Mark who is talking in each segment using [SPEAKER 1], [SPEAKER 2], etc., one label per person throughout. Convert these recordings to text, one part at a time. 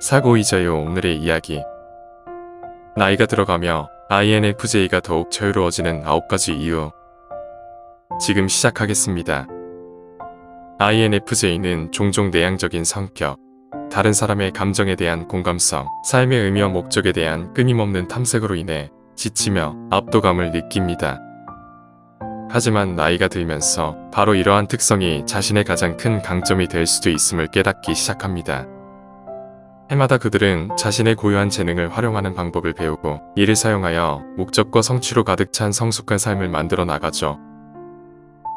[SPEAKER 1] 사고이자요. 오늘의 이야기. 나이가 들어가며 INFJ가 더욱 자유로워지는 9가지 이유. 지금 시작하겠습니다. INFJ는 종종 내향적인 성격, 다른 사람의 감정에 대한 공감성, 삶의 의미와 목적에 대한 끊임없는 탐색으로 인해 지치며 압도감을 느낍니다. 하지만 나이가 들면서 바로 이러한 특성이 자신의 가장 큰 강점이 될 수도 있음을 깨닫기 시작합니다. 해마다 그들은 자신의 고유한 재능을 활용하는 방법을 배우고 이를 사용하여 목적과 성취로 가득 찬 성숙한 삶을 만들어 나가죠.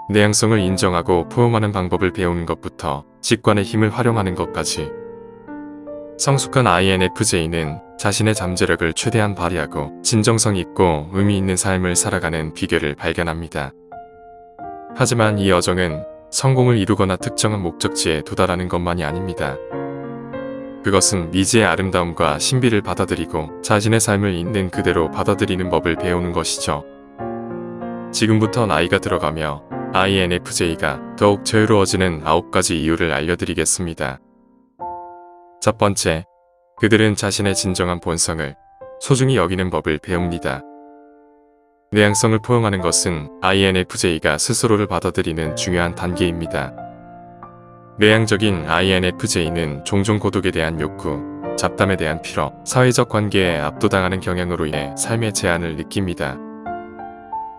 [SPEAKER 1] 내향성을 인정하고 포용하는 방법을 배우는 것부터 직관의 힘을 활용하는 것까지. 성숙한 INFJ는 자신의 잠재력을 최대한 발휘하고 진정성 있고 의미 있는 삶을 살아가는 비결을 발견합니다. 하지만 이 여정은 성공을 이루거나 특정한 목적지에 도달하는 것만이 아닙니다. 그것은 미지의 아름다움과 신비를 받아들이고 자신의 삶을 있는 그대로 받아들이는 법을 배우는 것이죠. 지금부터 나이가 들어가며 INFJ가 더욱 자유로워지는 9가지 이유를 알려드리겠습니다. 첫 번째, 그들은 자신의 진정한 본성을 소중히 여기는 법을 배웁니다. 내향성을 포용하는 것은 INFJ가 스스로를 받아들이는 중요한 단계입니다. 내향적인 INFJ는 종종 고독에 대한 욕구, 잡담에 대한 피로, 사회적 관계에 압도당하는 경향으로 인해 삶의 제한을 느낍니다.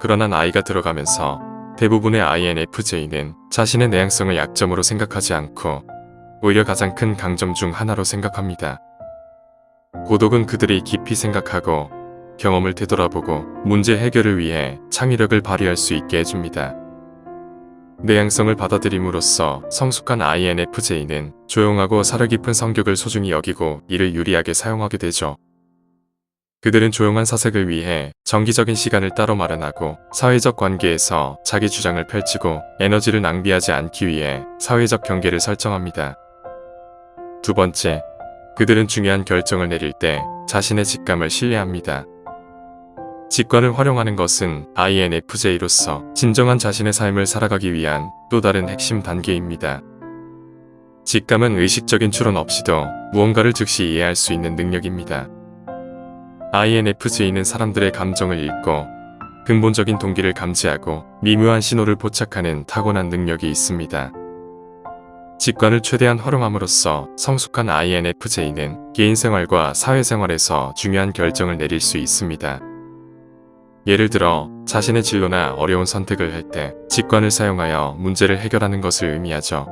[SPEAKER 1] 그러나 나이가 들어가면서 대부분의 INFJ는 자신의 내향성을 약점으로 생각하지 않고 오히려 가장 큰 강점 중 하나로 생각합니다. 고독은 그들이 깊이 생각하고 경험을 되돌아보고 문제 해결을 위해 창의력을 발휘할 수 있게 해줍니다. 내향성을 받아들임으로써 성숙한 INFJ는 조용하고 사려 깊은 성격을 소중히 여기고 이를 유리하게 사용하게 되죠. 그들은 조용한 사색을 위해 정기적인 시간을 따로 마련하고 사회적 관계에서 자기 주장을 펼치고 에너지를 낭비하지 않기 위해 사회적 경계를 설정합니다. 두 번째, 그들은 중요한 결정을 내릴 때 자신의 직감을 신뢰합니다. 직관을 활용하는 것은 INFJ로서 진정한 자신의 삶을 살아가기 위한 또 다른 핵심 단계입니다. 직감은 의식적인 추론 없이도 무언가를 즉시 이해할 수 있는 능력입니다. INFJ는 사람들의 감정을 읽고 근본적인 동기를 감지하고 미묘한 신호를 포착하는 타고난 능력이 있습니다. 직관을 최대한 활용함으로써 성숙한 INFJ는 개인생활과 사회생활에서 중요한 결정을 내릴 수 있습니다. 예를 들어 자신의 진로나 어려운 선택을 할 때 직관을 사용하여 문제를 해결하는 것을 의미하죠.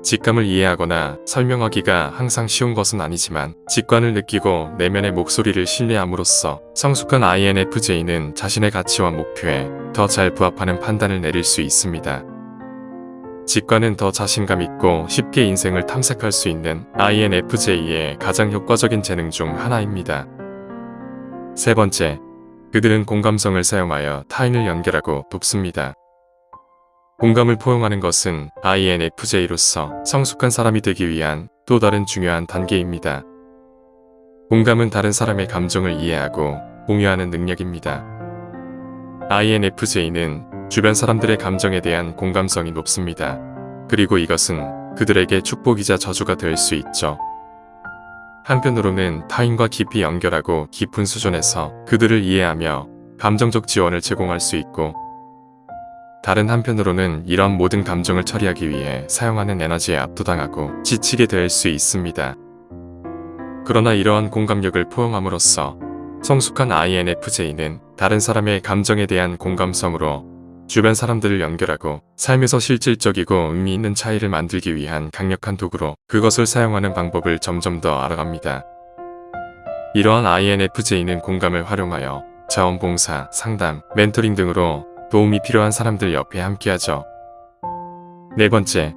[SPEAKER 1] 직감을 이해하거나 설명하기가 항상 쉬운 것은 아니지만 직관을 느끼고 내면의 목소리를 신뢰함으로써 성숙한 INFJ는 자신의 가치와 목표에 더 잘 부합하는 판단을 내릴 수 있습니다. 직관은 더 자신감 있고 쉽게 인생을 탐색할 수 있는 INFJ의 가장 효과적인 재능 중 하나입니다. 세 번째, 그들은 공감성을 사용하여 타인을 연결하고 돕습니다. 공감을 포용하는 것은 INFJ로서 성숙한 사람이 되기 위한 또 다른 중요한 단계입니다. 공감은 다른 사람의 감정을 이해하고 공유하는 능력입니다. INFJ는 주변 사람들의 감정에 대한 공감성이 높습니다. 그리고 이것은 그들에게 축복이자 저주가 될 수 있죠. 한편으로는 타인과 깊이 연결하고 깊은 수준에서 그들을 이해하며 감정적 지원을 제공할 수 있고, 다른 한편으로는 이런 모든 감정을 처리하기 위해 사용하는 에너지에 압도당하고 지치게 될 수 있습니다. 그러나 이러한 공감력을 포용함으로써 성숙한 INFJ는 다른 사람의 감정에 대한 공감성으로 주변 사람들을 연결하고 삶에서 실질적이고 의미 있는 차이를 만들기 위한 강력한 도구로 그것을 사용하는 방법을 점점 더 알아갑니다. 이러한 INFJ는 공감을 활용하여 자원봉사, 상담, 멘토링 등으로 도움이 필요한 사람들 옆에 함께하죠. 네 번째,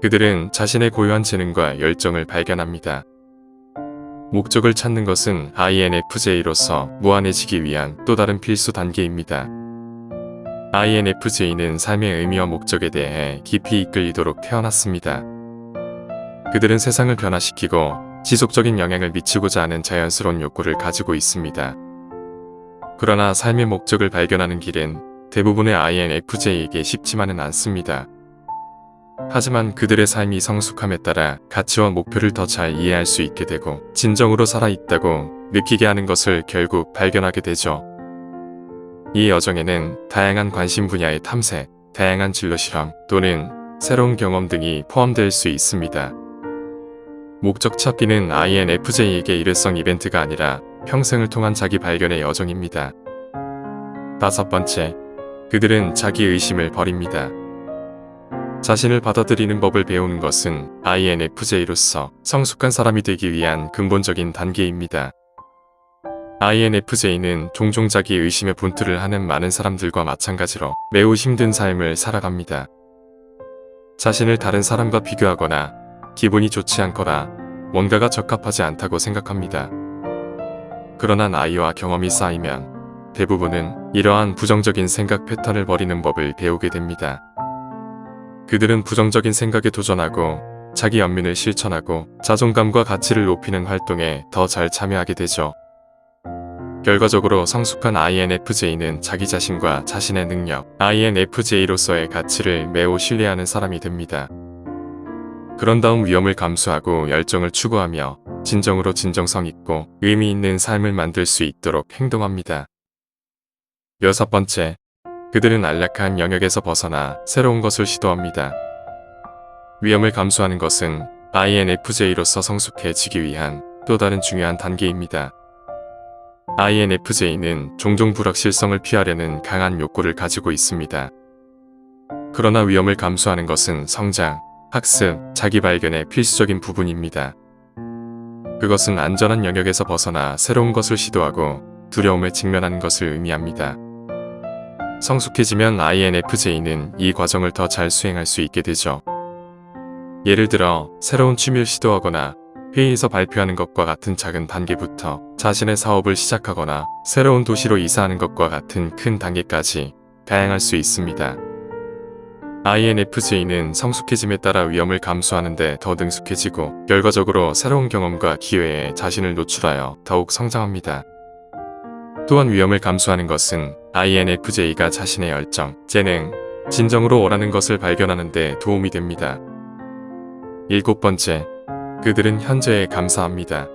[SPEAKER 1] 그들은 자신의 고유한 재능과 열정을 발견합니다. 목적을 찾는 것은 INFJ로서 무한해지기 위한 또 다른 필수 단계입니다. INFJ는 삶의 의미와 목적에 대해 깊이 이끌리도록 태어났습니다. 그들은 세상을 변화시키고 지속적인 영향을 미치고자 하는 자연스러운 욕구를 가지고 있습니다. 그러나 삶의 목적을 발견하는 길은 대부분의 INFJ에게 쉽지만은 않습니다. 하지만 그들의 삶이 성숙함에 따라 가치와 목표를 더 잘 이해할 수 있게 되고 진정으로 살아있다고 느끼게 하는 것을 결국 발견하게 되죠. 이 여정에는 다양한 관심 분야의 탐색, 다양한 진로 실험 또는 새로운 경험 등이 포함될 수 있습니다. 목적 찾기는 INFJ에게 일회성 이벤트가 아니라 평생을 통한 자기 발견의 여정입니다. 5번째, 그들은 자기 의심을 버립니다. 자신을 받아들이는 법을 배우는 것은 INFJ로서 성숙한 사람이 되기 위한 근본적인 단계입니다. INFJ는 종종 자기 의심의 분투를 하는 많은 사람들과 마찬가지로 매우 힘든 삶을 살아갑니다. 자신을 다른 사람과 비교하거나 기분이 좋지 않거나 뭔가가 적합하지 않다고 생각합니다. 그러나 나이와 경험이 쌓이면 대부분은 이러한 부정적인 생각 패턴을 버리는 법을 배우게 됩니다. 그들은 부정적인 생각에 도전하고 자기 연민을 실천하고 자존감과 가치를 높이는 활동에 더 잘 참여하게 되죠. 결과적으로 성숙한 INFJ는 자기 자신과 자신의 능력, INFJ로서의 가치를 매우 신뢰하는 사람이 됩니다. 그런 다음 위험을 감수하고 열정을 추구하며 진정으로 진정성 있고 의미 있는 삶을 만들 수 있도록 행동합니다. 6번째, 그들은 안락한 영역에서 벗어나 새로운 것을 시도합니다. 위험을 감수하는 것은 INFJ로서 성숙해지기 위한 또 다른 중요한 단계입니다. INFJ는 종종 불확실성을 피하려는 강한 욕구를 가지고 있습니다. 그러나 위험을 감수하는 것은 성장, 학습, 자기 발견의 필수적인 부분입니다. 그것은 안전한 영역에서 벗어나 새로운 것을 시도하고 두려움에 직면하는 것을 의미합니다. 성숙해지면 INFJ는 이 과정을 더 잘 수행할 수 있게 되죠. 예를 들어 새로운 취미를 시도하거나 회의에서 발표하는 것과 같은 작은 단계부터 자신의 사업을 시작하거나 새로운 도시로 이사하는 것과 같은 큰 단계까지 다양할 수 있습니다. INFJ는 성숙해짐에 따라 위험을 감수하는 데 더 능숙해지고 결과적으로 새로운 경험과 기회에 자신을 노출하여 더욱 성장합니다. 또한 위험을 감수하는 것은 INFJ가 자신의 열정, 재능, 진정으로 원하는 것을 발견하는 데 도움이 됩니다. 7번째, 그들은 현재에 감사합니다.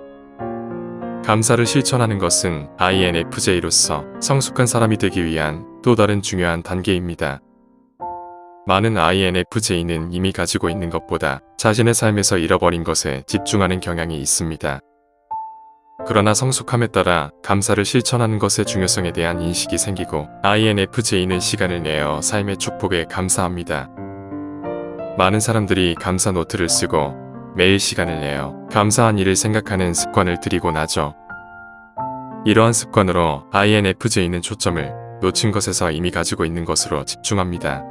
[SPEAKER 1] 감사를 실천하는 것은 INFJ로서 성숙한 사람이 되기 위한 또 다른 중요한 단계입니다. 많은 INFJ는 이미 가지고 있는 것보다 자신의 삶에서 잃어버린 것에 집중하는 경향이 있습니다. 그러나 성숙함에 따라 감사를 실천하는 것의 중요성에 대한 인식이 생기고 INFJ는 시간을 내어 삶의 축복에 감사합니다. 많은 사람들이 감사 노트를 쓰고 매일 시간을 내어 감사한 일을 생각하는 습관을 들이곤 하죠. 이러한 습관으로 INFJ는 초점을 놓친 것에서 이미 가지고 있는 것으로 집중합니다.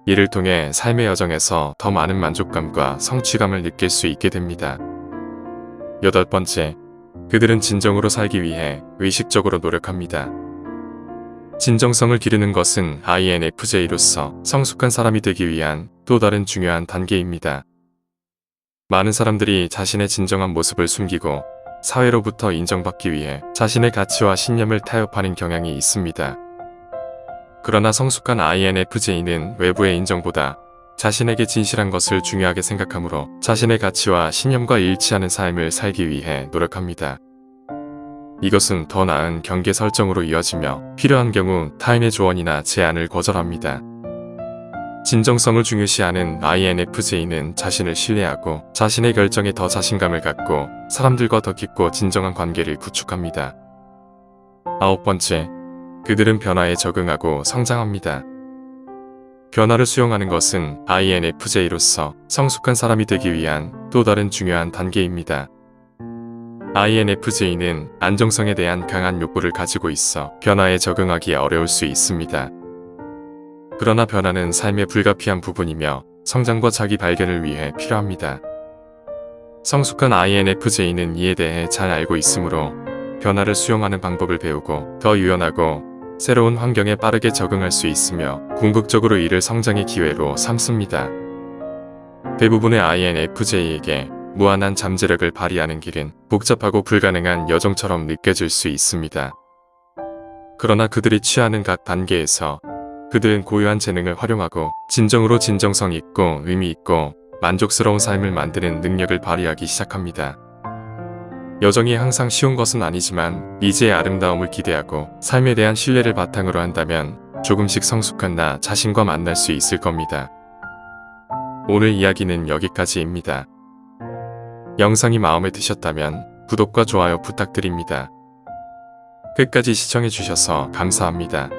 [SPEAKER 1] 이를 통해 삶의 여정에서 더 많은 만족감과 성취감을 느낄 수 있게 됩니다. 8번째, 그들은 진정으로 살기 위해 의식적으로 노력합니다. 진정성을 기르는 것은 INFJ로서 성숙한 사람이 되기 위한 또 다른 중요한 단계입니다. 많은 사람들이 자신의 진정한 모습을 숨기고 사회로부터 인정받기 위해 자신의 가치와 신념을 타협하는 경향이 있습니다. 그러나 성숙한 INFJ는 외부의 인정보다 자신에게 진실한 것을 중요하게 생각하므로 자신의 가치와 신념과 일치하는 삶을 살기 위해 노력합니다. 이것은 더 나은 경계 설정으로 이어지며 필요한 경우 타인의 조언이나 제안을 거절합니다. 진정성을 중요시하는 INFJ는 자신을 신뢰하고 자신의 결정에 더 자신감을 갖고 사람들과 더 깊고 진정한 관계를 구축합니다. 9번째, 그들은 변화에 적응하고 성장합니다. 변화를 수용하는 것은 INFJ로서 성숙한 사람이 되기 위한 또 다른 중요한 단계입니다. INFJ는 안정성에 대한 강한 욕구를 가지고 있어 변화에 적응하기 어려울 수 있습니다. 그러나 변화는 삶의 불가피한 부분이며 성장과 자기 발견을 위해 필요합니다. 성숙한 INFJ는 이에 대해 잘 알고 있으므로 변화를 수용하는 방법을 배우고 더 유연하고 새로운 환경에 빠르게 적응할 수 있으며 궁극적으로 이를 성장의 기회로 삼습니다. 대부분의 INFJ에게 무한한 잠재력을 발휘하는 길은 복잡하고 불가능한 여정처럼 느껴질 수 있습니다. 그러나 그들이 취하는 각 단계에서 그들은 고유한 재능을 활용하고 진정으로 진정성 있고 의미 있고 만족스러운 삶을 만드는 능력을 발휘하기 시작합니다. 여정이 항상 쉬운 것은 아니지만 미지의 아름다움을 기대하고 삶에 대한 신뢰를 바탕으로 한다면 조금씩 성숙한 나 자신과 만날 수 있을 겁니다. 오늘 이야기는 여기까지입니다. 영상이 마음에 드셨다면 구독과 좋아요 부탁드립니다. 끝까지 시청해주셔서 감사합니다.